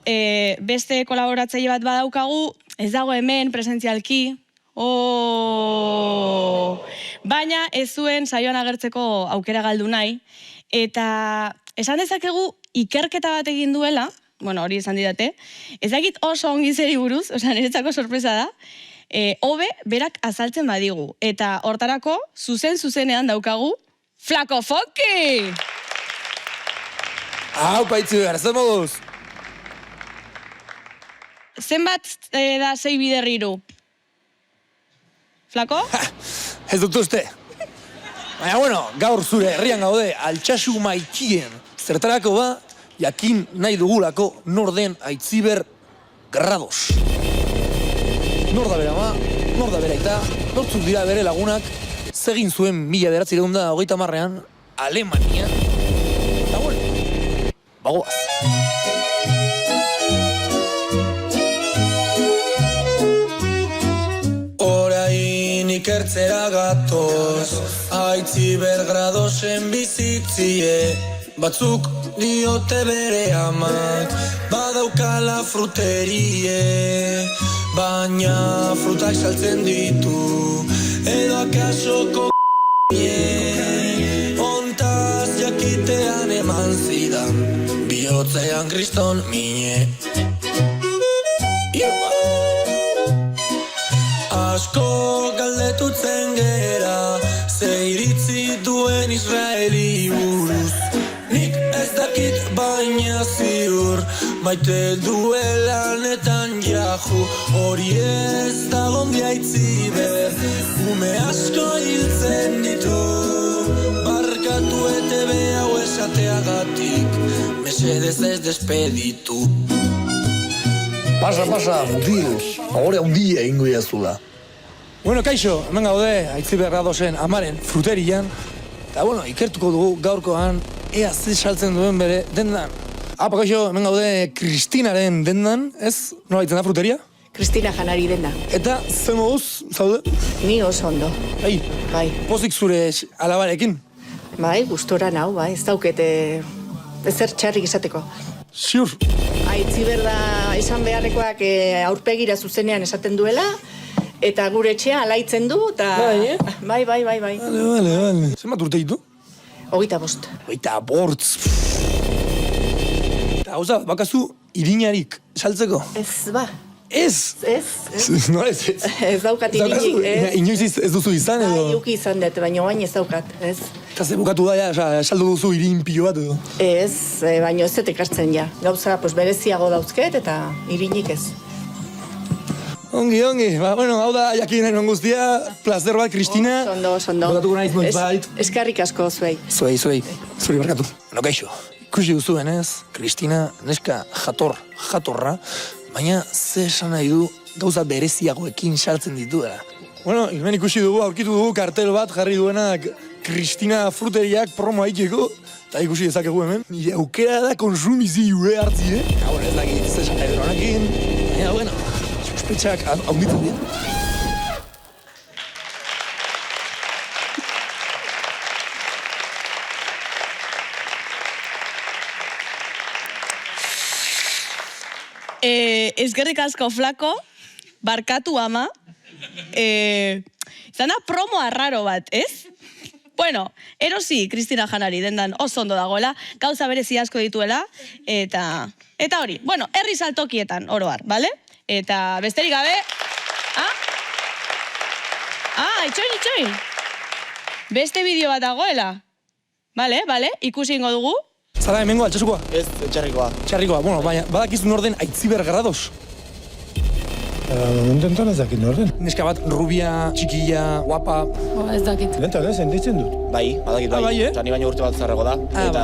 beste kolaboratzaile bat badaukagu, ez dago hemen presentzialki, baina ez zuen saioan agertzeko aukera galdu nahi, eta esan dezakegu ikerketa bat egin duela, bueno, hori esan didate, ez dakit oso ongi zeri buruz, niretzako sorpresa da, hobe berak azaltzen badigu, eta hortarako zuzenean daukagu Flako Fonki! Hau, paitzi behar, zer moduz? Zenbat da 6 bider 3? Flako? Ez dut uste. Baina, bueno, gaur zure herrian gaude, altsasu maikien. Zertarako ba, jakin nahi dugulako nor den Aitziber Grados. Nor da bera ma, nor da bera eta, nortzuk dira bere lagunak, zegin zuen 1930ean, Alemania. Eta bueno, bagoaz. Ikertzera gatoz, Aitziber Gradosen bizitzie, batzuk diote bere amak, badaukala fruterie, baina frutak saltzen ditu, edo akaso kokaine, ontaz jakitean eman zidan, bihotzean kriston mine. Asko galdetutzen gera, ze iritzi duen Israeli buruz. Nik ez dakit baina ziur, maite duela netan jahu. Hori ez da gondi Aitziber, ume asko hiltzen ditu. Barkatu ETV hau esateagatik, mesedez ez despeditu. Pasa, mutil, agore handia ingo jazula. Bueno, kaixo, hemen gaude, Aitziber Gradosen amaren fruterian. Eta, bueno, ikertuko dugu gaurkoan, ea ze saltzen duen bere dendan. Apa, kaixo, hemen gaude Kristinaren dendan, ez? Nola ditzen da fruteria? Kristina Janari denda. Eta, ze moduz, zaude? Ni oso ondo. Bai. Pozik zure alabarekin? Bai, gustora nau, bai, ez daukete ezer txarrik esateko. Ziur. Aitziber da esan beharrekoak aurpegira zuzenean esaten duela, eta gure etxea alaitzen du, eta... Bai, bai. Vale. Zenbat urte ditu? 25. 25. Eta gauza, bakazu irinarik saltzeko? Ez, ba. Ez? Ez. No, ez. Ez daukat irinik, ez. Inoiz ez duzu izan edo? Bai, uki izan dut, baina oain ez daukat, ez. Eta ze bukatu da, saldu duzu irin pilo bat edo? Ez, baina ez dut ekartzen ja. Gauza, bereziago dauzket eta irinik ez. Ongi. Ba, bueno, hau da jakin nahi guztia, plazer bat, Kristina. Ondo. Botatuko naiz bait. Eskerrik asko, zuei. Zuei. Zuri barkatu. No, kaixo. Ikusi duzuen ez, Kristina neska jatorra, baina ze esan nahi du gauza bereziagoekin saltzen dituela. Bueno, hemen ikusi dugu, aurkitu dugu kartel bat jarri duenak Kristina fruteriak promo haiteko, eta ikusi dezakegu hemen. Nire aukera da konsumizioe hartzi, Bueno, ez dakit, ze esan nahi dut honekin, baina, bueno, suspetxak haunditzen dira. Eskerrik asko Flako, barkatu ama, zana promo arraro bat, ez? Bueno, erosi Kristina Janari dendan oso ondo dagoela, gauza berezi asko dituela, eta hori, bueno, herri saltokietan oroar, bale? Eta besterik gabe, itxoin. Beste bideo bat dagoela. Bale, ikusi ingo dugu. Zara hemengo altxasukoa? Ez, txarrikoa. Txarrikoa, bueno, baina, badakizu norden Aitziber Grados. Momentan ez dakit norden. Neska bat, rubia, txikia, guapa. Ez dakit. Momentan ez, enditzen dut. Bai, badakit bai. Bai, Eta ni baino urte bat zarrego da. Eta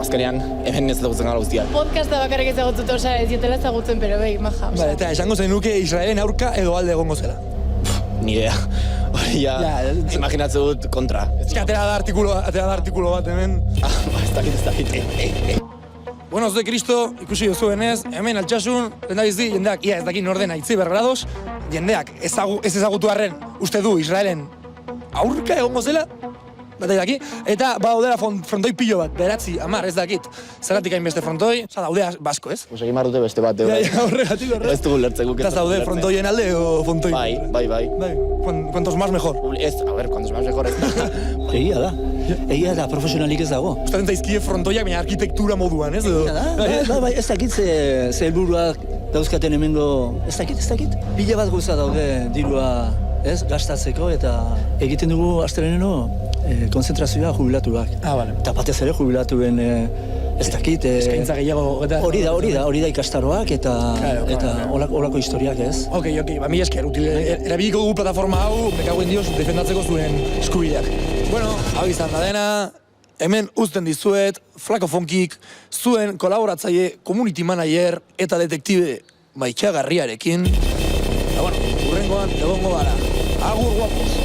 azkenean, hemen ez ezagutzen gara guztiak. Podcasta bakarrik ezagutzen osa ez dietela ezagutzen, pero bai, maja. Vale, eta esango zenuke Israelen aurka edo alde egongo zela. Ni idea. Hori ja, imaginatzen dut kontra. Atera da artikulo bat hemen. Ez dakit. Bueno, zue Kristo, ikusi duzuenez, hemen altxasun, lehendabizi, jendeak, ez dakit norden Aitziber Grados, jendeak ez ezagutu arren, uste du Israelen aurka egongo zela, batek daki, eta daudela frontoi pilo bat, 9, 10, ez dakit. Zergatik hainbeste frontoi, daude basko, ez? Pues egin marrute beste bat, Horregatik. Ez dugu lertzeko. Eta daude frontoien alde o frontoi? Bai. Cuantos más mejor. Ez, a ver, cuantos más mejor ez. Egia da. Egia da, profesionalik ez dago. Gustatzen zaizkie frontoiak, baina arkitektura moduan, ez? Bai, ez dakit ze helburuak dauzkaten hemengo, ez dakit. Pila bat gauza daude dirua, ez, gastatzeko eta egiten dugu astelehenero konzentrazioa jubilatuak. Bale. Eta batez ere jubilatuen ez dakit. Eskaintza gehiago eta... Hori da ikastaroak eta holako historiak, ez? Ok, mi esker, erabiliko dugu plataforma hau, bekauen dioz, defendatzeko zuen eskubideak. Bueno, hau izan da dena, hemen uzten dizuet, Flaco Funkik, zuen kolaboratzaile, community manager eta detektibe maitxagarriarekin. Eta bueno, urrengoan egongo gara. Agur guapos!